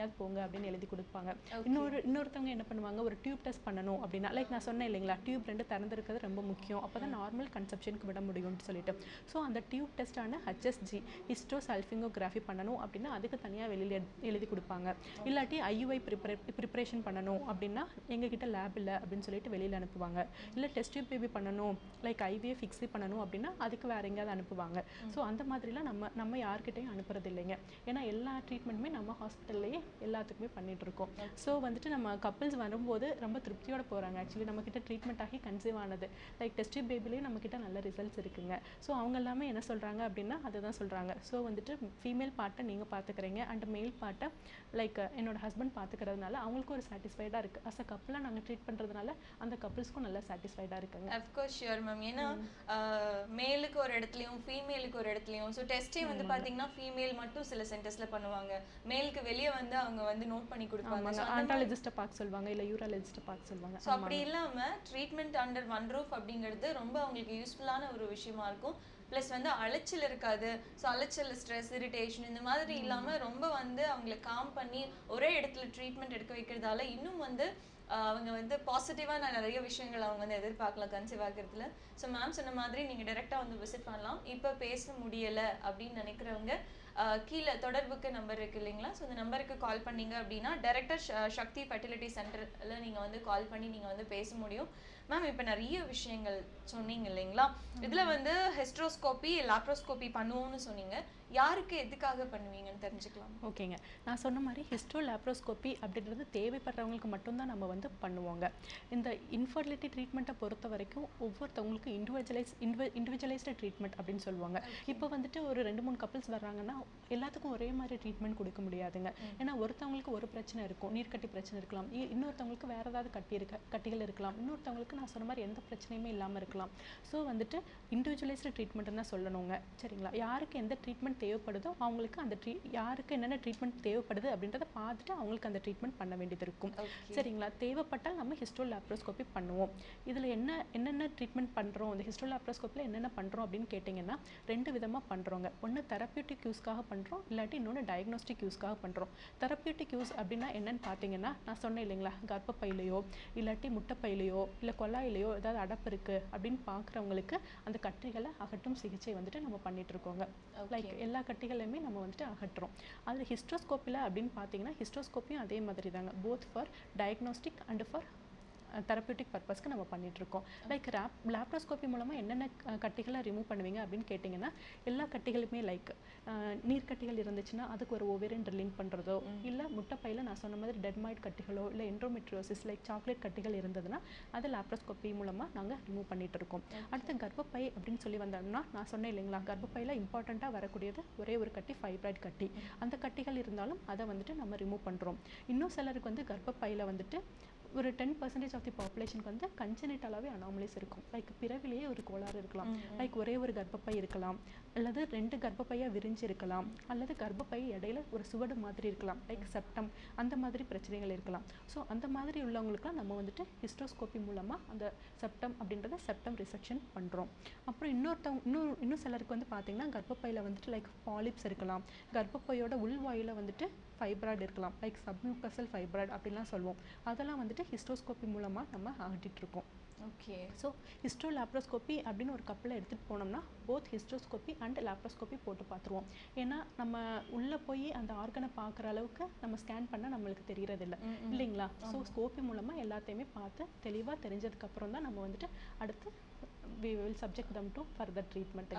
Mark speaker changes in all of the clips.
Speaker 1: எங்கேயாவது போங்க அப்படின்னு எழுதி கொடுப்பாங்க. இன்னொருத்தவங்க என்ன பண்ணுவாங்க, ஒரு டியூப் டெஸ்ட் பண்ணணும் அப்படின்னா, லைக் நான் சொன்னேன் இல்லைங்களா, டியூப் 2 திறந்திருக்கிறது ரொம்ப முக்கியம், அப்போ தான் நார்மல் கன்செப்ஷனுக்கு விட முடியும்னு சொல்லிட்டு. ஸோ அந்த டியூப் டெஸ்ட்டான ஹெச்எஸ்ஜி ஹிஸ்டோசல்ஃபிங்கோகிராஃபி பண்ணணும் அப்படின்னா அதுக்கு தனியாக வெளியில் எழுதி கொடுப்பாங்க. இல்லாட்டி ஐயுஐ ப்ரிப்பரேஷன் பண்ணணும் அப்படின்னா எங்ககிட்ட லேப் இல்லை அப்படின்னு சொல்லிட்டு வெளியில் அனுப்புவாங்க. இல்லை டெஸ்ட் டியூப் பேபி பண்ணணும், லைக் ஐவிஎஃப் ஃபிக்ஸி பண்ணணும் அப்படின்னா அதுக்கு வேற எங்கேயாவது அனுப்புவாங்க. ஸோ அந்த மாதிரிலாம் நம்ம யார்கிட்டையும் அனுப்புறது இல்லைங்க. ஏன்னா எல்லா ட்ரீட்மெண்ட்டுமே நம்ம ஹாஸ்பிட்டல்லையே எல்லாத்துக்குமே பண்ணிட்டு இருக்கோம். ஸோ வந்துட்டு நம்ம கப்பிள்ஸ் வரும்போது ரொம்ப திருப்தியோட போகிறாங்க. ஆக்சுவலி நம்மக்கிட்ட ட்ரீட்மெண்ட் ஆகி கன்சீவ் ஆனது லைக் டெஸ்ட் டியூப் பேபிலேயே நம்மக்கிட்ட நல்ல ரிசல்ட்ஸ் இருக்குங்க. ஸோ அவங்க எல்லாமே என்ன சொல்கிறாங்க அப்படின்னா அதை தான் சொல்கிறாங்க. ஸோ வந்துட்டு ஃபீமேல் பார்ட்டை நீங்கள் பார்த்துக்கிறீங்க அண்ட் மேல் பார்ட்டை லைக் என்னோட ஹஸ்பண்ட் பார்த்துக்கிறதுனால அவங்களுக்கும் ஒரு சாட்டிஸ்ஃபைடாக இருக்குது. அஸ் அ கப்பிளாக நாங்கள் ட்ரீட் பண்ணுறதுனால அந்த கப்பிள்ஸ்க்கும் நல்லா சாட்டிஸ்ஃபைடாக இருக்குங்க.
Speaker 2: Of course sure ma'am. ஏன்னா மேலுக்கு ஒரு இடத்துலையும் ஃபீமேலுக்கு ஒரு இடத்துலையும் ஸோ டெஸ்ட்டே வந்து பார்த்தீங்கன்னா ஃபீமேல் மட்டும் சில சென்டர்ஸில் பண்ணுவாங்க, மேலுக்கு வெளியே வந்து அவங்க வந்து நோட் பண்ணி கொடுப்பாங்க.
Speaker 1: ஆண்டாலஜிஸ்ட்டை பார்க்க சொல்லுவாங்க, இல்லை யூராலஜிஸ்ட்டை பார்க்க சொல்லுவாங்க.
Speaker 2: ஸோ அப்படி இல்லாமல் ட்ரீட்மெண்ட் அண்டர் ஒன் ரூஃப் அப்படிங்கிறது ரொம்ப அவங்களுக்கு யூஸ்ஃபுல்லான ஒரு விஷயமா இருக்கும். ப்ளஸ் வந்து அலைச்சல் இருக்காது. ஸோ அலைச்சல், ஸ்ட்ரெஸ், இரிட்டேஷன் இந்த மாதிரி இல்லாமல் ரொம்ப வந்து அவங்களை காம் பண்ணி ஒரே இடத்துல ட்ரீட்மெண்ட் எடுக்க வைக்கிறதால இன்னும் வந்து அவங்க வந்து பாசிட்டிவாக நிறைய விஷயங்கள் அவங்க வந்து எதிர்பார்க்கலாம் கன்சீவ் ஆகிறதுல. ஸோ மேம் சொன்ன மாதிரி நீங்கள் டைரெக்டாக வந்து விசிட் பண்ணலாம். இப்போ பேச முடியலை அப்படின்னு நினைக்கிறவங்க கீழே தொடர்புக்கு நம்பர் இருக்குது இல்லைங்களா, ஸோ இந்த நம்பருக்கு கால் பண்ணிங்க அப்படின்னா டைரக்டர் சக்தி ஃபெர்டிலிட்டி சென்டரில் நீங்கள் வந்து கால் பண்ணி நீங்கள் வந்து பேச முடியும். மேம் இப்போ நிறைய விஷயங்கள் சொன்னீங்க இல்லைங்களா, இதில் வந்து ஹிஸ்ட்ரோஸ்கோபி லாப்ரோஸ்கோபி பண்ணுவோம்னு சொன்னீங்க. யாருக்கு எதுக்காக பண்ணுவீங்கன்னு தெரிஞ்சுக்கலாம்?
Speaker 1: ஓகேங்க, நான் சொன்ன மாதிரி ஹிஸ்ட்ரோ லாப்ரோஸ்கோபி அப்படின்றது தேவைப்படுறவங்களுக்கு மட்டும்தான் நம்ம வந்து பண்ணுவோங்க. இந்த இன்ஃபர்டிலிட்டி ட்ரீட்மெண்ட்டை பொறுத்த வரைக்கும் ஒவ்வொருத்தவங்களுக்கு இண்டிவிஜுவலைஸ்டு ட்ரீட்மெண்ட் அப்படின்னு சொல்லுவாங்க. இப்போ வந்துட்டு ஒரு 2-3 கப்பிள்ஸ் வர்றாங்கன்னா எல்லாத்துக்கும் ஒரே மாதிரி ட்ரீட்மெண்ட் கொடுக்க முடியாதுங்க. ஏன்னா ஒருத்தவங்களுக்கு ஒரு பிரச்சனை இருக்கும், நீர்க்கட்டி பிரச்சனை இருக்கலாம், இன்னொருத்தவங்களுக்கு வேறு ஏதாவது கட்டிகள் இருக்கலாம், இன்னொருத்தவங்களுக்கு நான் சொன்ன மாதிரி எந்த பிரச்சனையுமே இல்லாமல் இருக்கலாம். ஸோ வந்துட்டு இண்டிவிஜுவலைஸ்டு ட்ரீட்மெண்ட்னு தான் சொல்லணுங்க. சரிங்களா, யாருக்கு எந்த ட்ரீட்மெண்ட் தேவைப்படுதோ அவங்களுக்கு அந்த யாருக்கு என்னென்ன ட்ரீட்மெண்ட் தேவைப்படுது அப்படின்றத பார்த்துட்டு அவங்களுக்கு அந்த ட்ரீட்மெண்ட் பண்ண வேண்டியது இருக்கும். சரிங்களா, தேவைப்பட்டால் நம்ம ஹிஸ்டோ லாப்ரோஸ்கோபி பண்ணுவோம். இதில் என்னென்ன ட்ரீட்மெண்ட் பண்ணுறோம், இந்த ஹிஸ்டோ லாப்ரோஸ்கோப்பில் என்னென்ன பண்ணுறோம் அப்படின்னு கேட்டிங்கன்னா 2 விதமாக பண்ணுறோங்க. ஒன்று தெரப்பியூட்டிக் யூஸ்க்காக பண்ணுறோம், இல்லாட்டி இன்னொன்று டயக்னோஸ்டிக் யூஸ்க்காக பண்ணுறோம். தெரப்பியூட்டிக் யூஸ் அப்படின்னா என்னென்னு பார்த்தீங்கன்னா நான் சொன்னேன் இல்லைங்களா, கர்ப்பப்பையிலையோ இல்லாட்டி முட்டைப்பையிலையோ இல்லை கொல்லாயிலையோ ஏதாவது அடப்பு இருக்குது அப்படின்னு பார்க்குறவங்களுக்கு அந்த கட்டிகளை அகற்றும் சிகிச்சை வந்துட்டு நம்ம பண்ணிட்டு இருக்கோங்க. லைக் எல்லா கட்டிகளையுமே நம்ம வந்துட்டு அகற்றுறோம். அதில் ஹிஸ்ட்ரோஸ்கோப்பில் அப்படின்னு பார்த்தீங்கன்னா ஹிஸ்ட்ரோஸ்கோப்பியும் அதே மாதிரி தாங்க, both for diagnostic and for therapeutic பர்பஸ்க்கு நம்ம பண்ணிகிட்ருக்கோம். லைக் லாப்ரோஸ்கோப்பி மூலமாக என்னென்ன கட்டிகளை ரிமூவ் பண்ணுவீங்க அப்படின்னு கேட்டிங்கன்னா எல்லா கட்டிகளுமே லைக் நீர்க்கட்டிகள் இருந்துச்சுன்னா அதுக்கு ஒரு ஓவேரியன் ட்ரில்லிங் பண்ணுறதோ, இல்லை முட்டைப்பையில் நான் சொன்ன மாதிரி டெட்மாய்ட் கட்டிகளோ இல்லை என்ட்ரோமெட்ரியோசிஸ் லைக் சாக்லேட் கட்டிகள் இருந்ததுன்னா அது லாப்ரோஸ்கோப்பி மூலமாக நாங்கள் ரிமூவ் பண்ணிகிட்டு இருக்கோம். அடுத்து கர்ப்பப்பை அப்படின்னு சொல்லி வந்தோம்னா நான் சொன்னேன் இல்லைங்களா, கர்ப்பப்பையில் இம்பார்ட்டண்ட்டாக வரக்கூடியது ஒரே ஒரு கட்டி ஃபைப்ராய்ட் கட்டி. அந்த கட்டிகள் இருந்தாலும் அதை வந்துட்டு நம்ம ரிமூவ் பண்ணுறோம். இன்னும் சிலருக்கு வந்து கர்ப்பப்பையில் வந்துட்டு ஒரு 10% ஆஃப் தி பாப்புலேஷனுக்கு வந்து கன்ஜெனிட்டலாகவே அனாமலிஸ் இருக்கும். லைக் பிறவிலேயே ஒரு கோளாறு இருக்கலாம், லைக் ஒரே ஒரு கர்ப்பப்பை இருக்கலாம், அல்லது 2 கர்ப்பப்பையாக விரிஞ்சு இருக்கலாம், அல்லது கர்ப்பப்பை இடையில ஒரு சுவடு மாதிரி இருக்கலாம், லைக் செப்டம், அந்த மாதிரி பிரச்சனைகள் இருக்கலாம். ஸோ அந்த மாதிரி உள்ளவங்களுக்குலாம் நம்ம வந்துட்டு ஹிஸ்டோஸ்கோப்பி மூலமாக அந்த செப்டம் அப்படின்றத செப்டம் ரிசெக்ஷன் பண்ணுறோம். அப்புறம் இன்னும் சிலருக்கு வந்து பார்த்திங்கன்னா கர்ப்பப்பையில் வந்துட்டு லைக் பாலிப்ஸ் இருக்கலாம், கர்ப்பப்பையோட உள்வாயில் வந்துட்டு ஃபைப்ராய்டு இருக்கலாம், லைக் சப்மியூக்கசல் ஃபைப்ராய்டு அப்படின்லாம் சொல்லுவோம். அதெல்லாம் வந்துட்டு ஹிஸ்டோஸ்கோப்பி மூலமாக நம்ம அகற்றிட்டுருக்கோம்.
Speaker 2: ஓகே,
Speaker 1: ஸோ ஹிஸ்டோ லாப்ரோஸ்கோப்பி அப்படின்னு ஒரு கப்பில் எடுத்துகிட்டு போனோம்னா போத் ஹிஸ்டோஸ்கோப்பி அண்ட் லாப்ரோஸ்கோப்பி போட்டு பார்த்துருவோம். ஏன்னா நம்ம உள்ளே போய் அந்த ஆர்கனை பார்க்குற அளவுக்கு நம்ம ஸ்கேன் பண்ண நம்மளுக்கு தெரியறதில்லை இல்லைங்களா. ஸோ ஸ்கோப்பி மூலமாக எல்லாத்தையுமே பார்த்து தெளிவாக தெரிஞ்சதுக்கப்புறம் தான் நம்ம வந்துட்டு அடுத்து we will subject them to further treatment.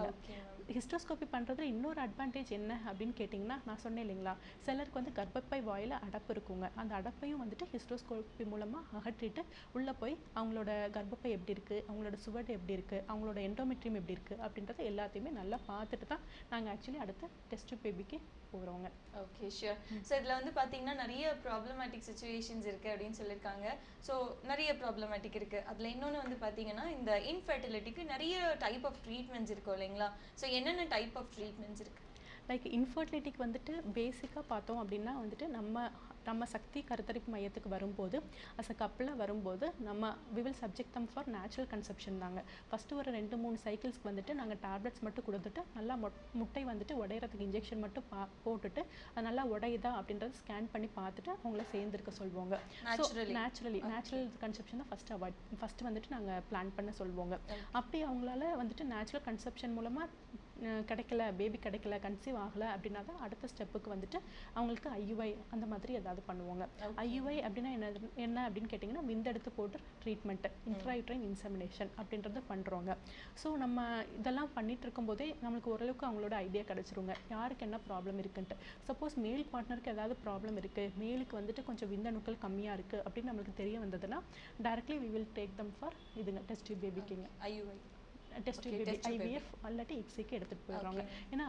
Speaker 1: ஹிஸ்டோஸ்கோப்பி பண்ணுறதுல இன்னொரு அட்வான்டேஜ் என்ன அப்படின்னு கேட்டிங்கன்னா நான் சொன்னேன் இல்லைங்களா, சிலருக்கு வந்து கர்ப்பப்பை வாயில் அடப்பு இருக்குங்க, அந்த அடப்பையும் வந்துட்டு ஹிஸ்டோஸ்கோப்பி மூலமாக அகற்றிட்டு உள்ளே போய் அவங்களோட கர்ப்பப்பை எப்படி இருக்குது, அவங்களோட சுவடு எப்படி இருக்குது, அவங்களோட எண்டோமெட்ரியம் எப்படி இருக்குது அப்படின்றத எல்லாத்தையுமே நல்லா பார்த்துட்டு தான் நாங்கள் ஆக்சுவலி அடுத்த டெஸ்ட் பேபிக்கு போகிறோங்க.
Speaker 2: Okay, sure. ஸோ இதில் வந்து பார்த்தீங்கன்னா நிறைய ப்ராப்ளமேட்டிக் சுச்சுவேஷன்ஸ் இருக்குது அப்படின்னு சொல்லியிருக்காங்க. ஸோ நிறைய ப்ராப்ளமேட்டிக் இருக்குது. அதில் இன்னொன்று வந்து பார்த்தீங்கன்னா இந்த இன்ஃபர்டிலிட்டிக்கு நிறைய டைப் ஆஃப் ட்ரீட்மெண்ட்ஸ் இருக்கும் இல்லைங்களா. ஸோ என்னென்ன டைப் ஆஃப் ட்ரீட்மெண்ட்ஸ் இருக்குது?
Speaker 1: லைக் இன்ஃபர்டிலிட்டிக்கு வந்துட்டு பேசிக்காக பார்த்தோம் அப்படின்னா வந்துட்டு நம்ம சக்தி கருத்தரிப்பு மையத்துக்கு வரும்போது அஸ் அ கப்பலாக வரும்போது நம்ம we will subject them for natural conception தாங்க. ஃபஸ்ட்டு ஒரு 2-3 சைக்கிள்ஸ்க்கு வந்துட்டு நாங்கள் டேப்லெட்ஸ் மட்டும் கொடுத்துட்டு நல்லா முட்டை வந்துட்டு உடையிறதுக்கு இன்ஜெக்ஷன் மட்டும் போட்டுட்டு அது நல்லா உடையுதா அப்படின்றத ஸ்கேன் பண்ணி பார்த்துட்டு அவங்கள சேர்ந்துருக்க சொல்லுவோங்க. ஸோ நேச்சுரல் கன்செப்ஷன் தான் ஃபஸ்ட்டு வந்துட்டு நாங்கள் பிளான் பண்ண சொல்லுவோங்க. அப்படி அவங்களால வந்துட்டு நேச்சுரல் கன்செப்ஷன் மூலமாக கிடைக்கல, பேபி கிடைக்கல, கன்சீவ் ஆகலை அப்படின்னா தான் அடுத்த ஸ்டெப்புக்கு வந்துட்டு அவங்களுக்கு ஐயுஐ அந்த மாதிரி ஏதாவது பண்ணுவாங்க. ஐயுஐ அப்படின்னா என்ன அப்படின்னு கேட்டிங்கன்னா விந்தெடுத்து போட்டு ட்ரீட்மெண்ட்டு இன்ட்ராயூட்ரைன் இன்செமினேஷன் அப்படின்றது பண்ணுறோங்க. ஸோ நம்ம இதெல்லாம் பண்ணிட்டு இருக்கும்போதே நம்மளுக்கு ஓரளவுக்கு அவங்களோட ஐடியா கிடச்சிருங்க யாருக்கு என்ன ப்ராப்ளம் இருக்குன்ட்டு. சப்போஸ் மேல் பார்ட்னருக்கு ஏதாவது ப்ராப்ளம் இருக்குது, மேலுக்கு வந்துட்டு கொஞ்சம் விந்தணுக்கள் கம்மியாக இருக்குது அப்படின்னு நம்மளுக்கு தெரிய வந்ததுன்னா directly we will take them for இதுங்க டெஸ்ட் டியூப் பேபிக்குங்க.
Speaker 2: ஐயுஐ
Speaker 1: டெஸ்ட் பேபி ஐவிஎஃப் அல்லாட்டி எக்ஸிக்கு எடுத்துகிட்டு போயிடுறாங்க. ஏன்னா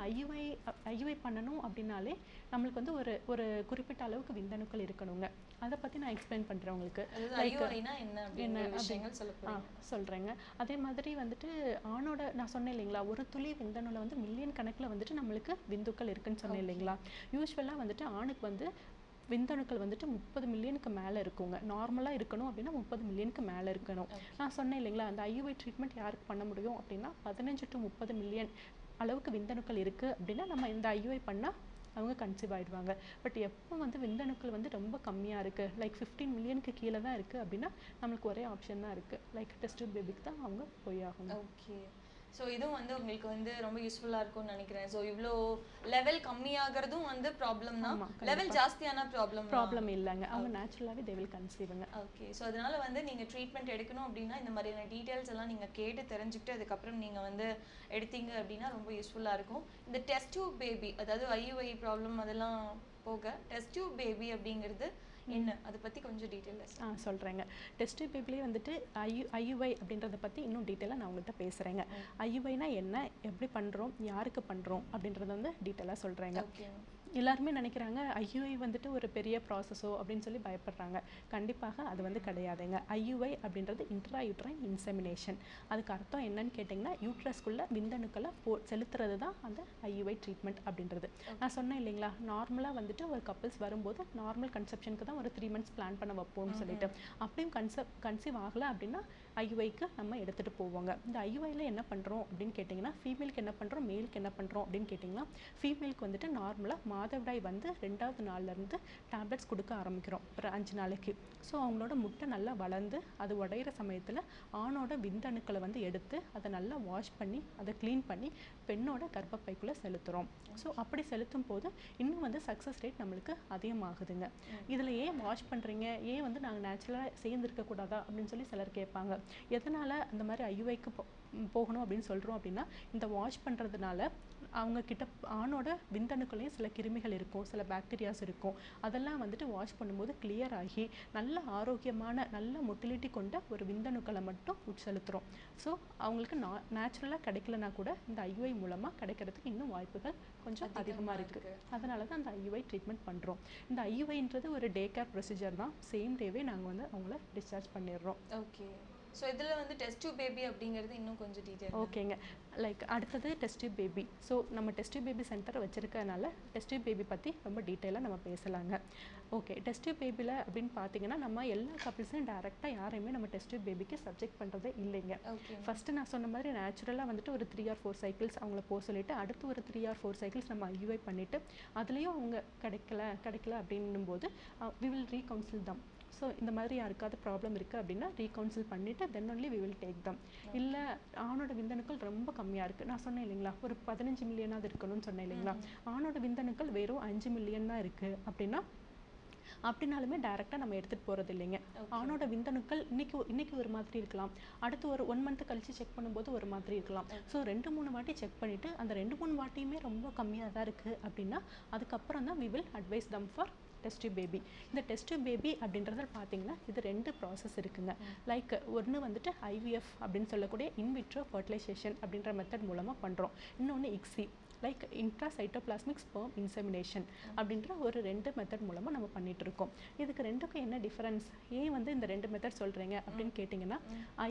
Speaker 1: ஐயுஐ பண்ணணும் அப்படின்னாலே நம்மளுக்கு வந்து ஒரு குறிப்பிட்ட அளவுக்கு விந்தணுக்கள் இருக்கணுங்க. அதை பற்றி நான் எக்ஸ்பிளைன் பண்ணுறேன் உங்களுக்கு. சொல்கிறேங்க. அதே மாதிரி வந்துட்டு ஆணோட நான் சொன்னேன் இல்லைங்களா, ஒரு துளி விந்தணுல வந்து மில்லியன் கணக்கில் வந்துட்டு நம்மளுக்கு விந்துக்கள் இருக்குன்னு சொன்னேன் இல்லைங்களா. யூஸ்வலாக வந்துட்டு ஆணுக்கு வந்து விந்தணுக்கள் வந்துட்டு 30 மில்லியனுக்கு மேலே இருக்குங்க. நார்மலாக இருக்கணும் அப்படின்னா 30 மில்லியனுக்கு மேலே இருக்கணும். நான் சொன்னேன் இல்லைங்களா, அந்த ஐயுஐ ட்ரீட்மெண்ட் யாருக்கு பண்ண முடியும் அப்படின்னா 15 to 30 மில்லியன் அளவுக்கு விந்தணுக்கள் இருக்குது அப்படின்னா நம்ம இந்த ஐயுஐ பண்ணால் அவங்க கன்சீவ் ஆகிடுவாங்க. பட் எப்போ வந்து விந்தணுக்கள் வந்து ரொம்ப கம்மியாக இருக்குது, லைக் 15 மில்லியனுக்கு கீழே தான் இருக்குது அப்படின்னா நம்மளுக்கு ஒரே ஆப்ஷன் தான் இருக்குது, லைக் டெஸ்ட் பேபிக்கு தான் அவங்க போய் ஆகணும்.
Speaker 2: ஓகே. ஸோ இதுவும் வந்து உங்களுக்கு வந்து ரொம்ப யூஸ்ஃபுல்லாக இருக்கும்னு நினைக்கிறேன். ஸோ இவ்வளோ லெவல் கம்மியாகிறதும் வந்து ப்ராப்ளம் தான், லெவல் ஜாஸ்தியான ப்ராப்ளம்
Speaker 1: இல்லைங்க. அவங்க நேச்சுரலாகவே தே வில் கன்சீவ்ங்க.
Speaker 2: ஓகே. ஸோ அதனால வந்து நீங்கள் ட்ரீட்மெண்ட் எடுக்கணும் அப்படின்னா இந்த மாதிரியான டீட்டெயில்ஸ் எல்லாம் நீங்கள் கேட்டு தெரிஞ்சுக்கிட்டு அதுக்கப்புறம் நீங்கள் வந்து எடுத்தீங்க அப்படின்னா ரொம்ப யூஸ்ஃபுல்லாக இருக்கும். இந்த டெஸ்ட் டியூப் பேபி, அதாவது ஐயுஐ ப்ராப்ளம் அதெல்லாம் போக டெஸ்ட் டியூப் பேபி அப்படிங்கிறது என்ன, அதை பற்றி கொஞ்சம் டீட்டெயிலாக
Speaker 1: சொல்கிறேங்க. டெஸ்ட் டியூப் பேபிலே வந்துட்டு ஐயுஐ அப்படின்றத பற்றி இன்னும் டீட்டெயிலாக நான் உங்கள்கிட்ட பேசுகிறேங்க. ஐயுஐனா என்ன, எப்படி பண்ணுறோம், யாருக்கு பண்ணுறோம் அப்படின்றத வந்து டீட்டெயிலாக சொல்கிறேங்க. எல்லாருமே நினைக்கிறாங்க ஐயுஐ வந்துட்டு ஒரு பெரிய ப்ராசஸோ அப்படின்னு சொல்லி பயப்படுறாங்க. கண்டிப்பாக அது வந்து கிடையாதுங்க. ஐயுஐ அப்படின்றது இன்ட்ராயூட்ரைன் இன்செமினேஷன். அதுக்கு அர்த்தம் என்னன்னு கேட்டிங்கன்னா யூட்ரஸ்குள்ளே விந்தணுக்களை செலுத்துறது தான் அந்த ஐயுஐ ட்ரீட்மெண்ட் அப்படின்றது. நான் சொன்னேன் இல்லைங்களா, நார்மலாக வந்துட்டு ஒரு கப்பிள்ஸ் வரும்போது நார்மல் கன்செப்ஷனுக்கு தான் ஒரு 3 months பிளான் பண்ண வைப்போம்னு சொல்லிட்டு, அப்படியும் கன்சீவ் ஆகலை அப்படின்னா ஐயுஐக்கு நம்ம எடுத்துகிட்டு போவோங்க. இந்த ஐயுஐயில் என்ன பண்ணுறோம் அப்படின்னு கேட்டிங்கன்னா, ஃபீமேலுக்கு என்ன பண்ணுறோம், மேலுக்கு என்ன பண்ணுறோம் அப்படின்னு கேட்டிங்கன்னா, ஃபீமேலுக்கு வந்துட்டு நார்மலாக மாதவிடாய் வந்து 2வது நாள்லேருந்து டேப்லெட்ஸ் கொடுக்க ஆரம்பிக்கிறோம் ஒரு 5 நாளைக்கு. ஸோ அவங்களோட முட்டை நல்லா வளர்ந்து அது உடையிற சமயத்தில் ஆணோட விந்தணுக்களை வந்து எடுத்து அதை நல்லா வாஷ் பண்ணி அதை க்ளீன் பண்ணி பெண்ணோட கர்ப்பப்பைக்குள்ளே செலுத்துகிறோம். ஸோ அப்படி செலுத்தும் போது இன்னும் வந்து சக்ஸஸ் ரேட் நம்மளுக்கு அதிகமாகுதுங்க. இதில் ஏன் வாஷ் பண்ணுறீங்க, ஏன் வந்து நாங்கள் நேச்சுரலாக சேர்ந்துருக்கக்கூடாதா அப்படின்னு சொல்லி சிலர் கேட்பாங்க. எதனால் அந்த மாதிரி ஐயுஐக்கு போகணும் அப்படின்னு சொல்கிறோம் அப்படின்னா, இந்த வாஷ் பண்ணுறதுனால அவங்கக்கிட்ட ஆணோட விந்தணுக்களையும் சில கிருமிகள் இருக்கும், சில பாக்டீரியாஸ் இருக்கும். அதெல்லாம் வந்துட்டு வாஷ் பண்ணும்போது கிளியர் ஆகி நல்ல ஆரோக்கியமான நல்ல மொட்டிலிட்டி கொண்ட ஒரு விந்தணுக்களை மட்டும் உட்செலுத்துகிறோம். ஸோ அவங்களுக்கு நேச்சுரலாக கிடைக்கலனா கூட இந்த ஐயுஐ மூலமாக கிடைக்கிறதுக்கு இன்னும் வாய்ப்புகள் கொஞ்சம் அதிகமாக இருக்குது. அதனால தான் அந்த ஐயுஐ ட்ரீட்மெண்ட் பண்ணுறோம். இந்த ஐயுஐன்றது ஒரு டே கேர் ப்ரொசீஜர் தான். சேம் டேவே நாங்கள் வந்து அவங்கள டிஸ்சார்ஜ் பண்ணிடுறோம்.
Speaker 2: ஓகே. ஸோ இதில் வந்து டெஸ்ட் டியூப் பேபி அப்படிங்கிறது இன்னும் கொஞ்சம் டீட்டெயில்.
Speaker 1: ஓகேங்க. லைக் அடுத்தது டெஸ்ட் டியூப் பேபி. ஸோ நம்ம டெஸ்ட் டியூப் பேபி சென்டர் வச்சுருக்கனால டெஸ்ட் டியூப் பேபி பற்றி ரொம்ப டீட்டெயிலாக நம்ம பேசலாங்க. ஓகே. டெஸ்ட் டியூப் பேபியில் அப்படின்னு பார்த்தீங்கன்னா நம்ம எல்லா கப்பிள்ஸையும் டேரெக்டாக யாரையுமே நம்ம டெஸ்ட் டியூப் பேபிக்கு சப்ஜெக்ட் பண்ணுறதே இல்லைங்க. ஃபஸ்ட்டு நான் சொன்ன மாதிரி நேச்சுரலாக வந்துட்டு ஒரு 3 or 4 சைக்கிள்ஸ் அவங்கள போக சொல்லிவிட்டு அடுத்து ஒரு 3 or 4 சைக்கிள்ஸ் நம்ம ஐயுஐ பண்ணிவிட்டு அதுலேயும் அவங்க கிடைக்கல அப்படின்னும் போது we will recounsel them. So இந்த மாதிரி யாருக்காவது ப்ராப்ளம் இருக்குது அப்படின்னா ரீகவுன்சில் பண்ணிவிட்டு then only we will take them. இல்லை ஆணோட விந்தணுக்கள் ரொம்ப கம்மியாக இருக்குது, நான் சொன்னேன் இல்லைங்களா ஒரு 15 மில்லியனாவது இருக்கணும்னு சொன்னேன் இல்லைங்களா, ஆணோட விந்தணுக்கள் வெறும் 5 மில்லியன் தான் இருக்குது அப்படின்னாலுமே டைரெக்டாக நம்ம எடுத்துகிட்டு போகிறது இல்லைங்க. ஆணோட விந்தணுக்கள் இன்னைக்கு ஒரு மாதிரி இருக்கலாம், அடுத்து ஒரு 1 month கழித்து செக் பண்ணும்போது ஒரு மாதிரி இருக்கலாம். ஸோ 2-3 வாட்டி செக் பண்ணிவிட்டு அந்த 2-3 வாட்டியுமே ரொம்ப கம்மியாக தான் இருக்குது அப்படின்னா அதுக்கப்புறம் தான் we will advise them for test tube baby. இந்த டெஸ்ட் டியூப் பேபி அப்படின்றத பார்த்தீங்கன்னா இது 2 ப்ராசஸ் இருக்குங்க. லைக் ஒன்று வந்துட்டு ஐவிஎஃப் அப்படின்னு சொல்லக்கூடிய இன்விட்ரோ ஃபர்டிலைசேஷன் அப்படின்ற மெத்தட் மூலமாக பண்ணுறோம். இன்னொன்று ICSI like intracytoplasmic sperm insemination அப்படின்ற ஒரு 2 மெத்தட் மூலமாக நம்ம பண்ணிகிட்ருக்கோம். இதுக்கு 2க்கும் என்ன டிஃப்ரென்ஸ், ஏன் வந்து இந்த 2 மெத்தட் சொல்கிறீங்க அப்படின்னு கேட்டிங்கன்னா,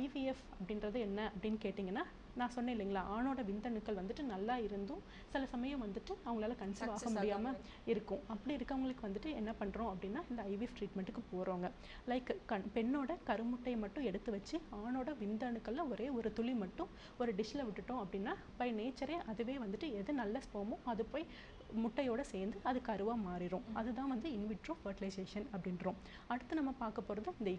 Speaker 1: ஐவிஎஃப் அப்படின்றது என்ன அப்படின்னு கேட்டிங்கன்னா நான் சொன்னேன் இல்லைங்களா, ஆணோட விந்தணுக்கள் வந்துட்டு நல்லா இருந்தும் சில சமயம் வந்துட்டு அவங்களால கன்சீவ் ஆக முடியாமல் இருக்கும். அப்படி இருக்கவங்களுக்கு வந்துட்டு என்ன பண்ணுறோம் அப்படின்னா இந்த ஐவிஎஃப் ட்ரீட்மெண்ட்டுக்கு போகிறோங்க. லைக் பெண்ணோட கருமுட்டையை மட்டும் எடுத்து வச்சு ஆணோட விந்தணுக்களில் ஒரே ஒரு துளி மட்டும் ஒரு டிஷ்ஷில் விட்டுட்டோம் அப்படின்னா பை நேச்சரே அதுவே வந்துட்டு எது நல்ல ஸ்பெர்மோ அது போய் முட்டையோட சேர்ந்து அது கருவாக மாறிடும். அதுதான் வந்து இன்விட்ரோ ஃபர்டிலைசேஷன் அப்படின்றோம். அடுத்து நம்ம பார்க்க போகிறது இந்த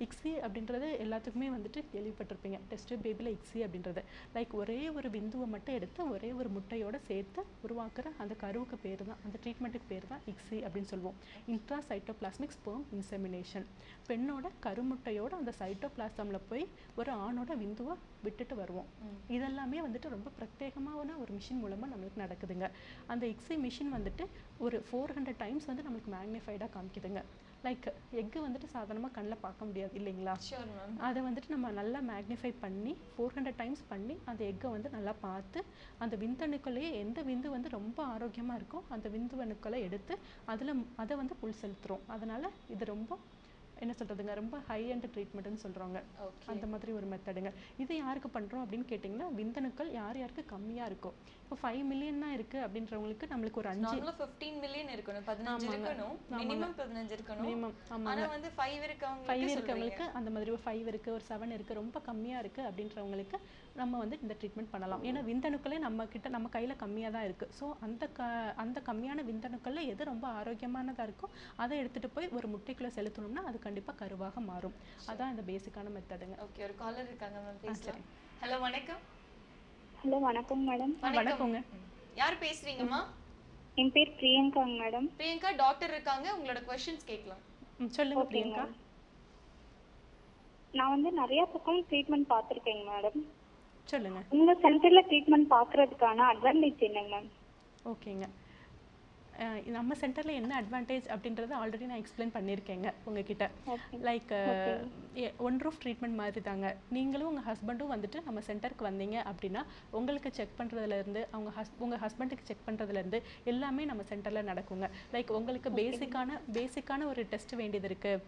Speaker 1: இக்ஸி அப்படின்றது எல்லாத்துக்குமே வந்துட்டு கேள்விப்பட்டிருப்பீங்க. டெஸ்ட் பேபியில் இக்ஸி அப்படின்றது லைக் ஒரே ஒரு விந்துவை மட்டும் எடுத்து ஒரே ஒரு முட்டையோட சேர்த்து உருவாக்குற அந்த கருவுக்கு பேர் தான், அந்த ட்ரீட்மெண்ட்டுக்கு பேர் தான் இக்ஸி அப்படின்னு சொல்லுவோம். Intracytoplasmic sperm insemination. பெண்ணோட கருமுட்டையோட அந்த சைட்டோபிளாசமில் போய் ஒரு ஆணோட விந்துவை விட்டுட்டு வருவோம். இதெல்லாமே வந்துட்டு ரொம்ப பிரத்யேகமான ஒரு மிஷின் மூலமாக நம்மளுக்கு நடக்குதுங்க. அந்த இக்ஸி மிஷின் வந்துட்டு ஒரு 400 டைம்ஸ் வந்து நம்மளுக்கு மேக்னிஃபைடாக காமிக்குதுங்க. லைக் எக்கு வந்துட்டு சாதாரணமாக கண்ணில் பார்க்க முடியாது இல்லைங்களா, அதை வந்துட்டு நம்ம நல்லா மேக்னிஃபை பண்ணி 400 டைம்ஸ் பண்ணி அந்த எக்கை வந்து நல்லா பார்த்து அந்த விந்தணுக்களையே எந்த விந்து வந்து ரொம்ப ஆரோக்கியமாக இருக்கோ அந்த விந்துவணுக்களை எடுத்து அதை வந்து புல் செலுத்துகிறோம். அதனால் இது ரொம்ப என்ன சொல்கிறதுங்க, ரொம்ப ஹை அண்ட் ட்ரீட்மெண்ட்னு சொல்கிறாங்க. அந்த மாதிரி ஒரு மெத்தடுங்க. இது யாருக்கு பண்ணுறோம் அப்படின்னு கேட்டிங்கன்னா விந்தணுக்கள் யாருக்கு கம்மியாக இருக்கும். இப்போ 5 மில்லியன் தான் இருக்குது அப்படின்றவங்களுக்கு நம்மளுக்கு ஒரு
Speaker 2: 15 மில்லியன் இருக்கணும், 15 இருக்கணும், மினிமம் 15 இருக்கணும்.
Speaker 1: மினிமம்.
Speaker 2: ஆனா வந்து 5
Speaker 1: இருக்கவங்களுக்கு அந்த மாதிரி ஒரு 5 இருக்குது, ஒரு 7 இருக்குது, ரொம்ப கம்மியாக இருக்குது அப்படின்றவங்களுக்கு நம்ம வந்து இந்த ட்ரீட்மெண்ட் பண்ணலாம். ஏன்னா விந்தணுக்களே நம்ம கையில் கம்மியாக தான் இருக்குது. ஸோ அந்த கம்மியான விந்தணுக்களில் எது ரொம்ப ஆரோக்கியமானதாக இருக்கோ அதை எடுத்துகிட்டு போய் ஒரு முட்டைக்குள்ளே செலுத்தணும்னா அது கண்டிப்பாக கருவாக மாறும். அதான் இந்த பேசிக்கான மெத்தடுங்க.
Speaker 2: ஓகே, ஒரு காலர் இருக்காங்க மேம், பேசலாம். ஹலோ வணக்கம்.
Speaker 3: ஹலோ வணக்கம் மேடம்.
Speaker 1: வணக்கங்க.
Speaker 2: யார் பேசுறீங்கம்மா?
Speaker 3: என் பேர் பிரியங்காங்க மேடம்.
Speaker 2: பிரியங்கா, டாக்டர் இருக்காங்க, உங்களோட क्वेश्चंस கேட்கலாம்.
Speaker 1: சொல்லுங்க பிரியங்கா.
Speaker 3: நான் வந்து நிறைய பக்கம் ட்ரீட்மெண்ட் பார்த்துருக்கேங்க மேடம்.
Speaker 1: சொல்லுங்க.
Speaker 3: உங்க சென்டர்ல ட்ரீட்மெண்ட் பார்க்கறதுக்கான அட்வான்டேஜ் என்னங்க மேம்?
Speaker 1: ஓகேங்க, நம்ம சென்டரில் என்ன அட்வான்டேஜ் அப்படின்றத ஆல்ரெடி நான் எக்ஸ்பிளைன் பண்ணியிருக்கேங்க உங்ககிட்ட. லைக் ஒன் ரூஃப் ட்ரீட்மெண்ட் மாதிரி தாங்க. நீங்களும் உங்கள் ஹஸ்பண்டும் வந்துட்டு நம்ம சென்டருக்கு வந்தீங்க அப்படின்னா உங்களுக்கு செக் பண்ணுறதுலேருந்து உங்கள் ஹஸ்பண்டுக்கு செக் பண்ணுறதுலேருந்து எல்லாமே நம்ம சென்டரில் நடக்குங்க. லைக் உங்களுக்கு பேசிக்கான ஒரு டெஸ்ட் வேண்டியது இருக்குது.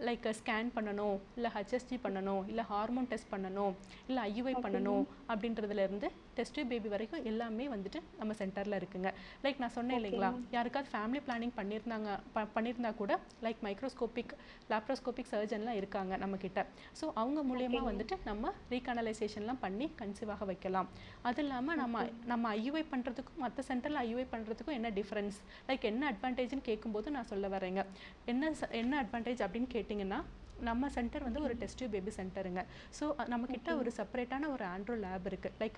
Speaker 1: லைக் ஸ்கேன் பண்ணணும், இல்லை ஹெச்எஸ்ஜி பண்ணணும், இல்லை ஹார்மோன் டெஸ்ட் பண்ணணும், இல்லை ஐயுஐ பண்ணணும் அப்படின்றதுலேருந்து டெஸ்ட் பேபி வரைக்கும் எல்லாமே வந்துட்டு நம்ம சென்டரில் இருக்குங்க. லைக் நான் சொன்னேன் இல்லைங்களா, யாருக்காவது ஃபேமிலி பிளானிங் பண்ணியிருந்தா கூட லைக் மைக்ரோஸ்கோபிக் லாப்ரோஸ்கோபிக் சர்ஜன்லாம் இருக்காங்க நம்மக்கிட்ட. ஸோ அவங்க மூலியமாக வந்துட்டு நம்ம ரீகனலைசேஷன்லாம் பண்ணி கன்சீவாக வைக்கலாம். அது இல்லாமல் நம்ம ஐயுஐ பண்ணுறதுக்கும் மற்ற சென்டரில் ஐயுஐ பண்ணுறதுக்கும் என்ன டிஃப்ரென்ஸ், லைக் என்ன அட்வான்டேஜ்னு கேட்கும்போது நான் சொல்ல வரேங்க. என்ன அட்வான்டேஜ் அப்படின்னு கேட்டிங்கன்னா, நம்ம சென்டர் வந்து ஒரு டெஸ்ட் பேபி சென்டருங்க. ஸோ நம்மக்கிட்ட ஒரு செப்பரேட்டான ஒரு ஆண்ட்ரோ லேப் இருக்குது. லைக்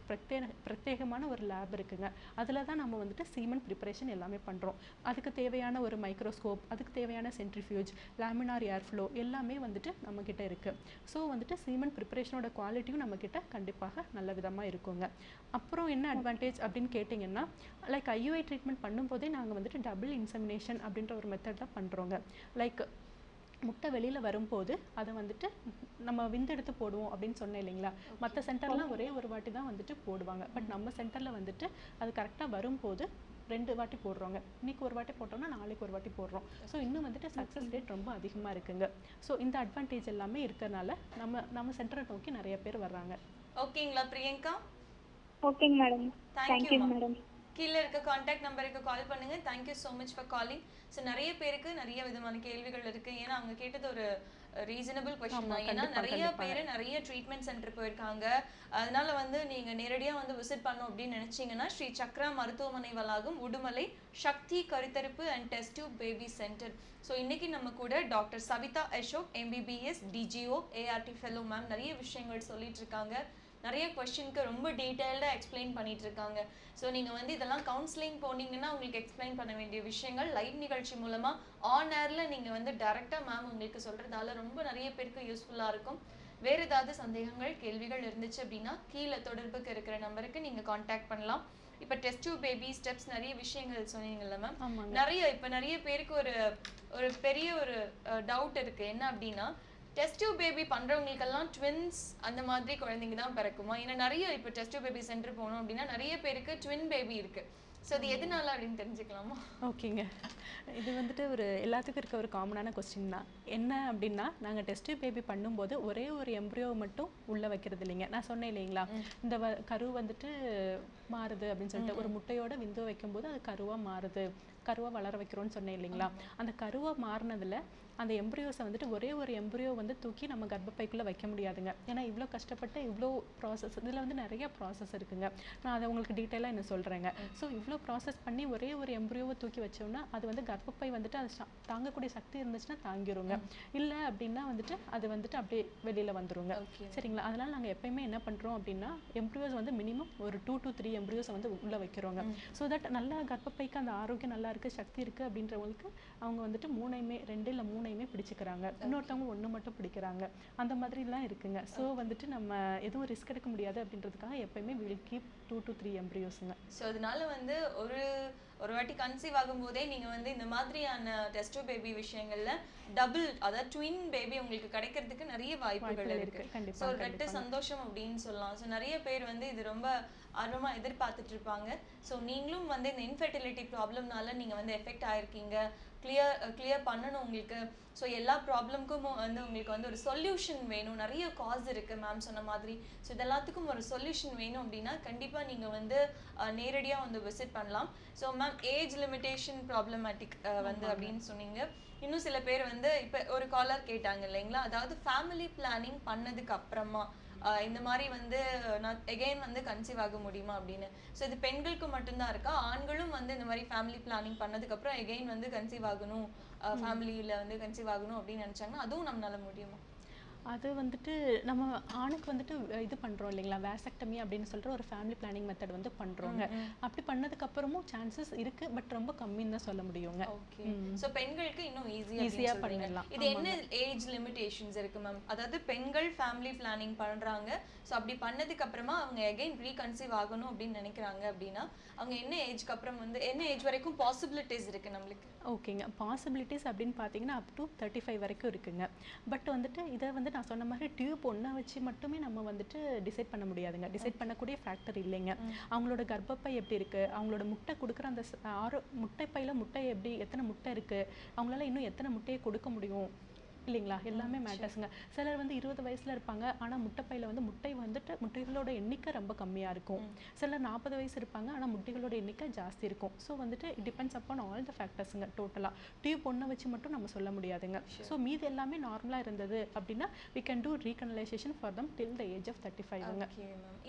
Speaker 1: பிரத்யேகமான ஒரு லேப் இருக்குங்க. அதில் தான் நம்ம வந்துட்டு சீமன் ப்ரிப்பரேஷன் எல்லாமே பண்ணுறோம். அதுக்கு தேவையான ஒரு மைக்ரோஸ்கோப், அதுக்கு தேவையான சென்ட்ரிஃபியூஜ், லேமினார் ஏர்ஃப்ளோ எல்லாமே வந்துட்டு நம்மக்கிட்ட இருக்குது. ஸோ வந்துட்டு சீமன் ப்ரிப்பரேஷனோட குவாலிட்டியும் நம்மக்கிட்ட கண்டிப்பாக நல்ல விதமாக இருக்குங்க. அப்புறம் என்ன அட்வான்டேஜ் அப்படின்னு கேட்டிங்கன்னா, லைக் ஐயுஐ ட்ரீட்மெண்ட் பண்ணும்போதே நாங்கள் வந்துட்டு டபுள் இன்செமினேஷன் அப்படின்ற ஒரு மெத்தட் தான் பண்ணுறோங்க. லைக் முட்டை வெளியில் வரும்போது அதை வந்துட்டு நம்ம விந்தெடுத்து போடுவோம் அப்படின்னு சொன்னேன் இல்லைங்களா, மற்ற சென்டர்லாம் ஒரே ஒரு வாட்டி தான் வந்துட்டு போடுவாங்க. பட் நம்ம சென்டரில் வந்துட்டு அது கரெக்டாக வரும்போது 2 வாட்டி போடுறோங்க. இன்னைக்கு ஒரு வாட்டி போட்டோம்னா நாளைக்கு ஒரு வாட்டி போடுறோம். ஸோ இன்னும் வந்துட்டு சக்ஸஸ் ரேட் ரொம்ப அதிகமாக இருக்குங்க. ஸோ இந்த அட்வான்டேஜ் எல்லாமே இருக்கிறதுனால நம்ம சென்டரை நோக்கி நிறைய பேர் வர்றாங்க.
Speaker 2: ஓகேங்களா பிரியங்கா?
Speaker 3: ஓகேங்க மேடம்.
Speaker 2: Thank you madam. கீழே இருக்க கான்டாக்ட் நம்பருக்கு கால் பண்ணுங்க. Thank you so much for calling. So நிறைய பேருக்கு நிறைய விதமான கேள்விகள் இருக்கு. ஏன்னா அவங்க கேட்டது ஒரு ரீசனபிள் கொஸ்டின் தான். ஏன்னா நிறைய பேர் நிறைய ட்ரீட்மெண்ட் சென்டர் போயிருக்காங்க. அதனால வந்து நீங்க நேரடியா வந்து விசிட் பண்ணணும் அப்படின்னு நினைச்சீங்கன்னா ஸ்ரீ சக்ரா மருத்துவமனை வளாகம், உடுமலை, சக்தி கருத்தரிப்பு and test tube baby centre. So இன்னைக்கு நம்ம கூட doctor Savitha Ashok, MBBS, DGO, ART fellow ma'am நிறைய விஷயங்கள் சொல்லிட்டு இருக்காங்க. நிறைய கொஸ்டினுக்கு ரொம்ப டீட்டெயில்டாக எக்ஸ்பிளைன் பண்ணிட்டு இருக்காங்க. ஸோ நீங்கள் வந்து இதெல்லாம் கவுன்சிலிங் போனீங்கன்னா உங்களுக்கு எக்ஸ்பிளைன் பண்ண வேண்டிய விஷயங்கள் லைவ் நிகழ்ச்சி மூலமாக ஆன் ஏரில் நீங்கள் வந்து டேரெக்டாக மேம் உங்களுக்கு சொல்கிறதால ரொம்ப நிறைய பேருக்கு யூஸ்ஃபுல்லாக இருக்கும். வேறு ஏதாவது சந்தேகங்கள் கேள்விகள் இருந்துச்சு அப்படின்னா கீழே தொடர்புக்கு இருக்கிற நம்பருக்கு நீங்கள் காண்டாக்ட் பண்ணலாம். இப்போ டெஸ்ட் டியூப் பேபி ஸ்டெப்ஸ் நிறைய விஷயங்கள் சொன்னீங்கல்ல மேம், நிறைய பேருக்கு ஒரு பெரிய ஒரு டவுட் இருக்கு. என்ன அப்படின்னா, டெஸ்ட் டியூப் பேபி பண்றவங்களுக்கெல்லாம் ட்வின்ஸ் அந்த மாதிரி குழந்தைங்க தான் பிறக்குமா? ஏன்னா நிறைய இப்போ டெஸ்ட் டியூப் பேபி சென்டர் போனோம் அப்படின்னா நிறைய பேருக்கு ட்வின் பேபி இருக்கு. ஸோ அது எதனால அப்படின்னு தெரிஞ்சுக்கலாமா?
Speaker 1: ஓகேங்க. இது வந்துட்டு ஒரு எல்லாத்துக்கும் இருக்க ஒரு காமனான கொஸ்டின் தான். என்ன அப்படின்னா, நாங்கள் டெஸ்ட் பேபி பண்ணும்போது ஒரே ஒரு எம்ப்ரியோ மட்டும் உள்ளே வைக்கிறது இல்லைங்க. நான் சொன்னேன் இல்லைங்களா, இந்த கரு வந்துட்டு மாறுது அப்படின்னு சொல்லிட்டு, ஒரு முட்டையோட விந்து வைக்கும்போது அது கருவாக மாறுது, கருவாக வளர வைக்கிறோன்னு சொன்னேன் இல்லைங்களா. அந்த கருவாக மாறினதில் அந்த எம்ப்ரியோஸை வந்துட்டு ஒரே ஒரு எம்ப்ரியோ வந்து தூக்கி நம்ம கர்ப்பப்பைக்குள்ளே வைக்க முடியாதுங்க. ஏன்னா இவ்வளோ கஷ்டப்பட்டு இவ்வளோ ப்ராசஸ், இதில் வந்து நிறைய ப்ராசஸ் இருக்குங்க. நான் அதை உங்களுக்கு டீட்டெயிலாக என்ன சொல்கிறேங்க. ஸோ இவ்வளோ ப்ராசஸ் பண்ணி ஒரே ஒரு எம்ப்ரியோவை தூக்கி வச்சோம்னா அது வந்து கர்ப்பப்பை வந்துட்டு அது தாங்கக்கூடிய சக்தி இருந்துச்சுன்னா தாங்கிருங்க, இல்லை அப்படின்னா வந்துட்டு அது வந்துட்டு அப்படியே வெளியில் வந்துருங்க. சரிங்களா. அதனால் நாங்கள் எப்பயுமே என்ன பண்ணுறோம் அப்படின்னா, எம்ப்ரியோஸ் வந்து மினிமம் ஒரு 2 to 3 எம்ப்ரியோஸை வந்து உள்ளே வைக்கிறோங்க. ஸோ தட் நல்லா கர்ப்பப்பைக்கு அந்த ஆரோக்கியம் நல்லா இருக்குது, சக்தி இருக்குது அப்படின்றவங்களுக்கு அவங்க வந்துட்டு 2 இல்லை 3 பிடிச்சிக்கிறாங்க. இன்னொருத்தவங்க 1 மட்டும் பிடிக்கிறாங்க. அந்த மாதிரிலாம் இருக்குங்க. ஸோ வந்துட்டு நம்ம எதுவும் ரிஸ்க் எடுக்க முடியாது அப்படின்றதுக்காக எப்பயுமே வில் கீப் 2 to 3 எம்ப்ரியோஸுங்க.
Speaker 2: ஸோ அதனால வந்து ஒரு வாட்டி கன்சீவ் ஆகும்போதே நீங்க வந்து இந்த மாதிரியான டெஸ்ட் பேபி விஷயங்கள்ல டபுள், அதாவது ட்வின் பேபி உங்களுக்கு கிடைக்கிறதுக்கு நிறைய வாய்ப்புகள் இருக்கு. ஸோ ரெட்டு சந்தோஷம் அப்படின்னு சொல்லலாம். ஸோ நிறைய பேர் வந்து இது ரொம்ப ஆர்வமா எதிர்பார்த்துட்டு இருப்பாங்க. ஸோ நீங்களும் வந்து இந்த இன்ஃபெர்டிலிட்டி ப்ராப்ளம்னால நீங்க வந்து எஃபெக்ட் ஆயிருக்கீங்க, கிளியர் பண்ணணும் உங்களுக்கு. ஸோ எல்லா ப்ராப்ளம்க்கும் வந்து உங்களுக்கு வந்து ஒரு சொல்யூஷன் வேணும். நிறைய காஸ் இருக்கு மேம் சொன்ன மாதிரி. ஸோ இதெல்லாத்துக்கும் ஒரு சொல்யூஷன் வேணும் அப்படின்னா கண்டிப்பாக நீங்கள் வந்து நேரடியாக வந்து விசிட் பண்ணலாம். So ma'am age limitation problematic வந்து அப்படின்னு சொன்னீங்க. இன்னும் சில பேர் வந்து இப்போ ஒரு காலர் கேட்டாங்க இல்லைங்களா, அதாவது ஃபேமிலி பிளானிங் பண்ணதுக்கு அப்புறமா இந்த மாதிரி வந்து நான் எகெயின் வந்து கன்சீவ் ஆக முடியுமா அப்படின்னு. ஸோ இது பெண்களுக்கு மட்டும்தான் இருக்கா, ஆண்களும் வந்து இந்த மாதிரி ஃபேமிலி பிளானிங் பண்ணதுக்கப்புறம் எகெயின் வந்து கன்சீவ் ஆகணும், ஃபேமிலியில் வந்து கன்சீவ் ஆகணும் அப்படின்னு நினச்சாங்கன்னா அதுவும் நம்மளால முடியுமா?
Speaker 1: அது வந்துட்டு நம்ம ஆணுக்கு வந்துட்டு இது பண்ணுறோம் இல்லைங்களா, வேசக்டமி அப்படின்னு சொல்கிற ஒரு ஃபேமிலி பிளானிங் மெத்தட் வந்து பண்ணுறோங்க. அப்படி பண்ணதுக்கப்புறமும் சான்சஸ் இருக்குது, பட் ரொம்ப கம்மின்னு தான் சொல்ல முடியுங்க.
Speaker 2: ஓகே. ஸோ பெண்களுக்கு இன்னும்
Speaker 1: ஈஸியாக பண்ணிடலாம்.
Speaker 2: இது என்ன ஏஜ் லிமிடேஷன்ஸ் இருக்குது மேம்? அதாவது பெண்கள் ஃபேமிலி பிளானிங் பண்ணுறாங்க, ஸோ அப்படி பண்ணதுக்கு அப்புறமா அவங்க எகைன் ரீகன்சீவ் ஆகணும் அப்படின்னு நினைக்கிறாங்க அப்படின்னா அவங்க என்ன ஏஜ்க்கு அப்புறம் வந்து என்ன ஏஜ் வரைக்கும் பாசிபிலிட்டிஸ் இருக்குது நம்மளுக்கு?
Speaker 1: ஓகேங்க. பாசிபிலிட்டிஸ் அப்படின்னு பார்த்தீங்கன்னா அப் டு 35 வரைக்கும் இருக்குங்க. பட் வந்துட்டு இதை வந்து நான் சொன்ன மாதிரி டியூப் ஒன்றை வச்சு மட்டுமே நம்ம வந்துட்டு டிசைட் பண்ண முடியாதுங்க. டிசைட் பண்ணக்கூடிய ஃபேக்டர் இல்லைங்க. அவங்களோட கர்ப்பப்பை எப்படி இருக்குது, அவங்களோட முட்டை கொடுக்குற அந்த முட்டைப்பையில் முட்டை எப்படி, எத்தனை முட்டை இருக்குது, அவங்களால இன்னும் எத்தனை முட்டையை கொடுக்க முடியும் இல்லைங்களா, எல்லாமே மேட்டர்ஸுங்க. சிலர் வந்து 20 வயசில் இருப்பாங்க, ஆனால் முட்டைப்பையில் வந்து முட்டைகளோட எண்ணிக்கை ரொம்ப கம்மியாக இருக்கும். சிலர் 40 வயசு இருப்பாங்க, ஆனால் முட்டைகளோட எண்ணிக்கை ஜாஸ்தி இருக்கும். ஸோ வந்துட்டு it depends upon all the ஃபேக்டர்ஸுங்க. டோட்டலாக டியூப் ஒன்றை வச்சு மட்டும் நம்ம சொல்ல முடியாதுங்க. ஸோ மீது எல்லாமே நார்மலாக இருந்தது அப்படின்னா we can do recanalization for them till the age of 35ங்க.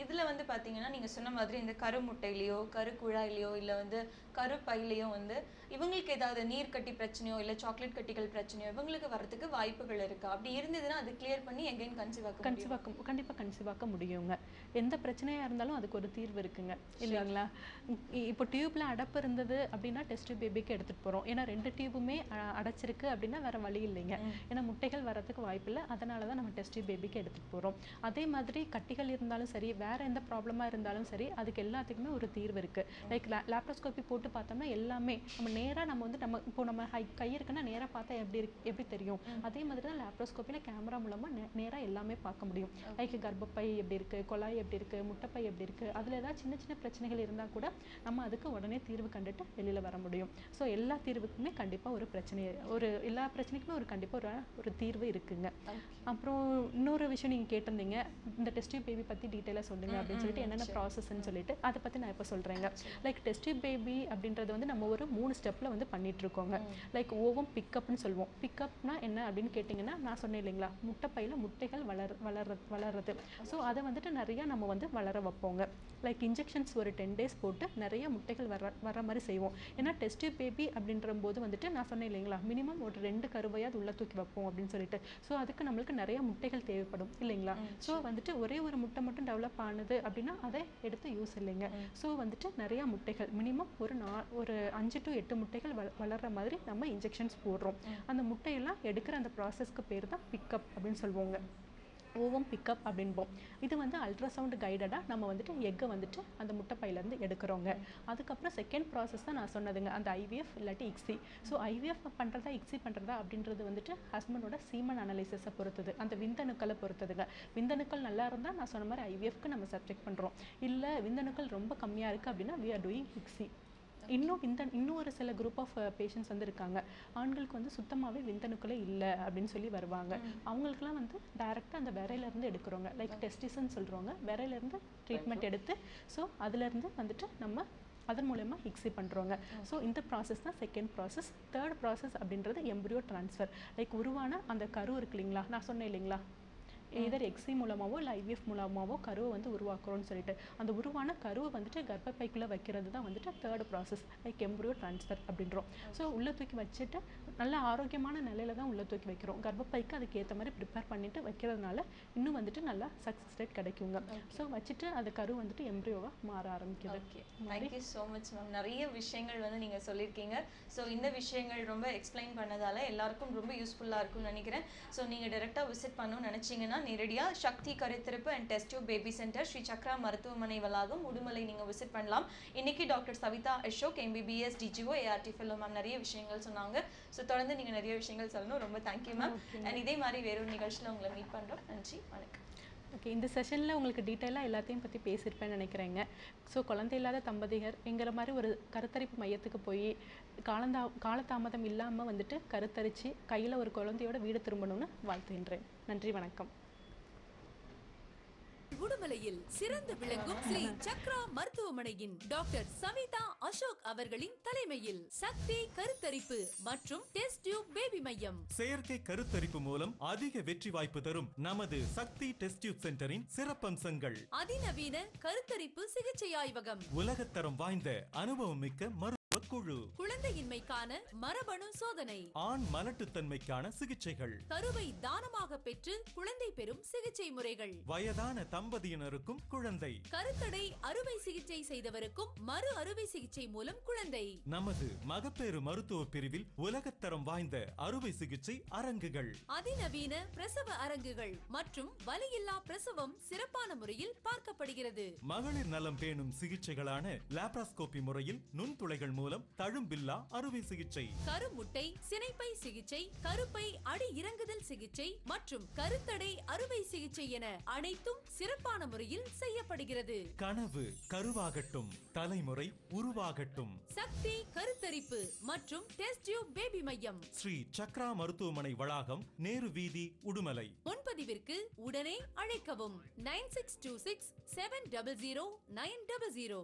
Speaker 2: இதில் வந்து பார்த்தீங்கன்னா நீங்கள் சொன்ன மாதிரி இந்த கருமுட்டையிலையோ கருக்குழாயிலையோ இல்லை வந்து கருப்பையிலையோ வந்து இவங்களுக்கு ஏதாவது நீர் கட்டி பிரச்சனையோ இல்லை சாக்லேட் கட்டிகள் பிரச்சனையோ இவங்களுக்கு வரதுக்கு வாய்ப்புகள் இருக்கா? அப்படி இருந்ததுன்னா அது கிளியர் பண்ணி எகைன்
Speaker 1: கண்டிப்பாக கன்சீவ் ஆக்க முடியுங்க. எந்த பிரச்சனையாக இருந்தாலும் அதுக்கு ஒரு தீர்வு இருக்குங்க இல்லைங்களா. இப்போ டியூப்ல அடைப்பு இருந்தது அப்படின்னா டெஸ்ட் பேபிக்கு எடுத்துகிட்டு போகிறோம். ஏன்னா 2 டியூபுமே அடைச்சிருக்கு அப்படின்னா வேற வழி இல்லைங்க. ஏன்னா முட்டைகள் வரதுக்கு வாய்ப்பு இல்லை, அதனால தான் நம்ம டெஸ்ட் பேபிக்கு எடுத்துகிட்டு போகிறோம். அதே மாதிரி கட்டிகள் இருந்தாலும் சரி, வேற எந்த ப்ராப்ளமாக இருந்தாலும் சரி, அதுக்கு எல்லாத்துக்குமே ஒரு தீர்வு இருக்குது. லைக் லேப்ரோஸ்கோபி போட்டு பார்த்தோம்னா எல்லாமே நம்ம நேராக நம்ம வந்து இப்போ நம்ம கை இருக்குன்னா நேராக பார்த்தா எப்படி தெரியும், அதே மாதிரி தான் லேப்ரோஸ்கோப்பியில் கேமரா மூலமாக நேராக எல்லாமே பார்க்க முடியும். லைக் கர்ப்பப்பை எப்படி இருக்குது, குழாய் எப்படி இருக்குது, முட்டைப்பை எப்படி இருக்குது, அதில் ஏதாவது சின்ன சின்ன பிரச்சனைகள் இருந்தால் கூட நம்ம அதுக்கு உடனே தீர்வு கண்டுட்டு வெளியில் வர முடியும். ஸோ எல்லா தீர்வுக்குமே கண்டிப்பாக எல்லா பிரச்சனைக்குமே கண்டிப்பாக ஒரு தீர்வு இருக்குங்க. அப்புறம் இன்னொரு விஷயம் நீங்கள் கேட்டிருந்தீங்க, இந்த டெஸ்ட் பேபி பற்றி டீட்டெயிலாக சொல்லுங்க அப்படின்னு சொல்லிட்டு, என்னென்ன ப்ராசஸ்ன்னு சொல்லிட்டு அதை பற்றி நான் இப்போ சொல்கிறேங்க. லைக் டெஸ்ட் பேபி அப்படின்றது வந்து நம்ம ஒரு 3 ஸ்டெப்பில் வந்து பண்ணிட்டு இருக்கோங்க. லைக் ஓவம் பிக்கப்னு சொல்லுவோம். பிக்கப்னா என்ன அப்படின்னு கேட்டிங்கன்னா, நான் சொன்னேன் இல்லைங்களா, முட்டைப்பையில் முட்டைகள் வளர்றது. ஸோ அதை வந்துட்டு நிறையா நம்ம வந்து வளர வைப்போங்க. லைக் இன்ஜெக்ஷன்ஸ் ஒரு 10 days போட்டு நிறைய முட்டைகள் வர மாதிரி செய்வோம். ஏன்னா டெஸ்ட் பேபி அப்படின்ற போது வந்துட்டு நான் சொன்னேன் இல்லைங்களா, மினிமம் ஒரு 2 கருவையாவது உள்ள தூக்கி வைப்போம் அப்படின்னு சொல்லிட்டு. ஸோ அதுக்கு நம்மளுக்கு நிறைய முட்டைகள் தேவைப்படும் இல்லைங்களா. ஸோ வந்துட்டு ஒரே ஒரு முட்டை மட்டும் டெவலப் ஆனது அப்படின்னா அதை எடுத்து யூஸ் இல்லைங்க. ஸோ வந்துட்டு நிறையா முட்டைகள் மினிமம் ஒரு 5 to 8 முட்டைகள் வளர்கிற மாதிரி நம்ம இன்ஜெக்ஷன்ஸ் போடுறோம். அந்த முட்டையெல்லாம் எடுக்கிற அந்த ப்ராசஸ்க்கு பேர் தான் பிக்கப் அப்படின்னு சொல்லுவோங்க. Ovum pickup அப்படின்போம். இது வந்து அல்ட்ராசவுண்ட் கைடடாக நம்ம வந்துட்டு எக்கை வந்துட்டு அந்த முட்டைப்பையிலேருந்து எடுக்கிறோங்க. அதுக்கப்புறம் செகண்ட் ப்ராசஸ் தான் நான் சொன்னதுங்க, அந்த ஐவிஎஃப் இல்லாட்டி இக்ஸி. ஸோ ஐவிஎஃப் பண்ணுறதா இக்ஸி பண்ணுறதா அப்படின்றது வந்துட்டு ஹஸ்பண்டோட சீமன் அனலைசிஸை பொறுத்தது, அந்த விந்தணுக்களை பொறுத்ததுங்க. விந்தணுக்கள் நல்லா இருந்தால் நான் சொன்ன மாதிரி ஐவிஎஃப்க்கு நம்ம சப்ஜெக்ட் பண்ணுறோம். இல்லை விந்தணுக்கள் ரொம்ப கம்மியாக இருக்குது அப்படின்னா we are doing இக்ஸி. இன்னும் ஒரு சில குரூப் ஆஃப் பேஷண்ட்ஸ் வந்து இருக்காங்க. ஆண்களுக்கு வந்து சுத்தமாகவே விந்தணுக்களே இல்லை அப்படின்னு சொல்லி வருவாங்க. அவங்களுக்குலாம் வந்து டைரெக்டாக அந்த விரையிலேருந்து எடுக்கிறோங்க, லைக் டெஸ்டிஸ்ன்னு சொல்கிறவங்க, விரையிலேருந்து ட்ரீட்மெண்ட் எடுத்து ஸோ அதுலேருந்து வந்துட்டு நம்ம அதன் மூலயமா இக்ஸி பண்ணுறோங்க. ஸோ இந்த ப்ராசஸ் தான் செகண்ட் ப்ராசஸ். தேர்ட் ப்ராசஸ் அப்படின்றது எம்ப்ரியோ ட்ரான்ஸ்ஃபர். லைக் உருவான அந்த கரு இருக்கு இல்லைங்களா, நான் சொன்னேன் இல்லைங்களா, எதர் எக்ஸி மூலமாவோ இல்லை ஐவிஎஃப் மூலமாவோ கருவை வந்து உருவாக்குறோன்னு சொல்லிட்டு அந்த உருவான கருவை வந்துட்டு கர்ப்பப்பைக்குள்ளே வைக்கிறது தான் வந்துட்டு third process, like embryo transfer அப்படின்றோம். ஸோ உள்ளே தூக்கி வச்சுட்டு நல்ல ஆரோக்கியமான நிலையில தான் உள்ளே தூக்கி வைக்கிறோம். கர்ப்பப்பைக்கு அதுக்கு ஏற்ற மாதிரி ப்ரிப்பேர் பண்ணிட்டு வைக்கிறதுனால இன்னும் வந்துட்டு நல்லா சக்ஸஸ் ரேட் கிடைக்குங்க. ஸோ வச்சுட்டு அந்த கரு வந்துட்டு எம்ப்ரியோவாக மாற ஆரம்பிக்குது.
Speaker 2: Okay, thank you so much ma'am. நிறைய விஷயங்கள் வந்து நீங்கள் சொல்லியிருக்கீங்க. ஸோ இந்த விஷயங்கள் ரொம்ப எக்ஸ்பிளைன் பண்ணதால எல்லாருக்கும் ரொம்ப யூஸ்ஃபுல்லாக இருக்கும்னு நினைக்கிறேன். ஸோ நீங்கள் டைரெக்டாக விசிட் பண்ணணும்னு நினச்சிங்கன்னா நேரடியாக சக்தி கருத்திருப்பு and test tube baby centre, Shri Chakra மருத்துவமனை வளாகம், உடுமலை நீங்கள் விசிட் பண்ணலாம். இன்னைக்கு doctor Savitha Ashok, MBBS DGO ART fellow ma'am நிறைய விஷயங்கள் சொன்னாங்க. ஸோ தொடர்ந்து நீங்கள் நிறைய விஷயங்கள் சொல்லணும். ரொம்ப தேங்க்யூ மேம். அண்ட் இதே மாதிரி வேறொரு நிகழ்ச்சியில் உங்களை மீட் பண்ணுறோம். நன்றி, வணக்கம்.
Speaker 1: ஓகே, இந்த செஷனில் உங்களுக்கு டீட்டெயிலாக எல்லாத்தையும் பற்றி பேசியிருப்பேன்னு நினைக்கிறேங்க. ஸோ குழந்தை இல்லாத தம்பதியர் என்கிற மாதிரி ஒரு கருத்தரிப்பு மையத்துக்கு போய் காலதாமதம் இல்லாமல் வந்துட்டு கருத்தரித்து கையில் ஒரு குழந்தையோட வீடு திரும்பணும்னு வாழ்த்துகின்றேன். நன்றி, வணக்கம்.
Speaker 4: உடுமலையில் சிறந்து விளங்கும் ஸ்ரீ சக்ரா மருத்துவமனையின் டாக்டர் சவிதா அசோக் அவர்களின் தலைமையில் சக்தி கருத்தரிப்பு மற்றும் டெஸ்ட் டியூப் பேபி மையம்.
Speaker 5: செயற்கை கருத்தரிப்பு மூலம் அதிக வெற்றி வாய்ப்பு தரும் நமது சக்தி டெஸ்ட் டியூப் சென்டரின் சிறப்பம்சங்கள்:
Speaker 4: அதிநவீன கருத்தரிப்பு சிகிச்சை ஆய்வகம்,
Speaker 5: உலகத்தரம் வாய்ந்த அனுபவம் மிக்க குழு,
Speaker 4: குழந்தையின்மைக்கான மரபணு சோதனை,
Speaker 5: ஆண் மலட்டுத்தன்மைக்கான சிகிச்சைகள்,
Speaker 4: கருவை தானமாக பெற்று குழந்தை பெறும் சிகிச்சை முறைகள்,
Speaker 5: வயதான தம்பதியினருக்கும் குழந்தை,
Speaker 4: கருத்தடை அறுவை சிகிச்சை செய்தவருக்கும் மறு அறுவை சிகிச்சை மூலம் குழந்தை.
Speaker 5: நமது மகப்பேறு மருத்துவ பிரிவில் உலகத்தரம் வாய்ந்த அறுவை சிகிச்சை அரங்குகள்,
Speaker 4: அதிநவீன பிரசவ அரங்குகள் மற்றும் வலியில்லா பிரசவம் சிறப்பான முறையில் பார்க்கப்படுகிறது.
Speaker 5: மகளிர் நலம் பேணும் சிகிச்சைகளான லாப்ராஸ்கோபி முறையில் நுண்துளைகள் மூலம் தழும்பில்லா அறுவை சிகிச்சை,
Speaker 4: கருமுட்டை சினைப்பை சிகிச்சை, கருப்பை அடி இறங்குதல் சிகிச்சை மற்றும் கருத்தடை அறுவை சிகிச்சை என அனைத்தும் சிறப்பான முறையில் செய்யப்படுகிறது.
Speaker 5: கனவு கருவாகட்டும், தலைமுறை உருவாகட்டும்.
Speaker 4: சக்தி கருத்தரிப்பு மற்றும் டெஸ்ட் டியூப் பேபி மையம்,
Speaker 5: ஸ்ரீ சக்ரா மருத்துவமனை வளாகம், நேரு வீதி, உடுமலை.
Speaker 4: முன்பதிவிற்கு உடனே அழைக்கவும் 9626 700 900.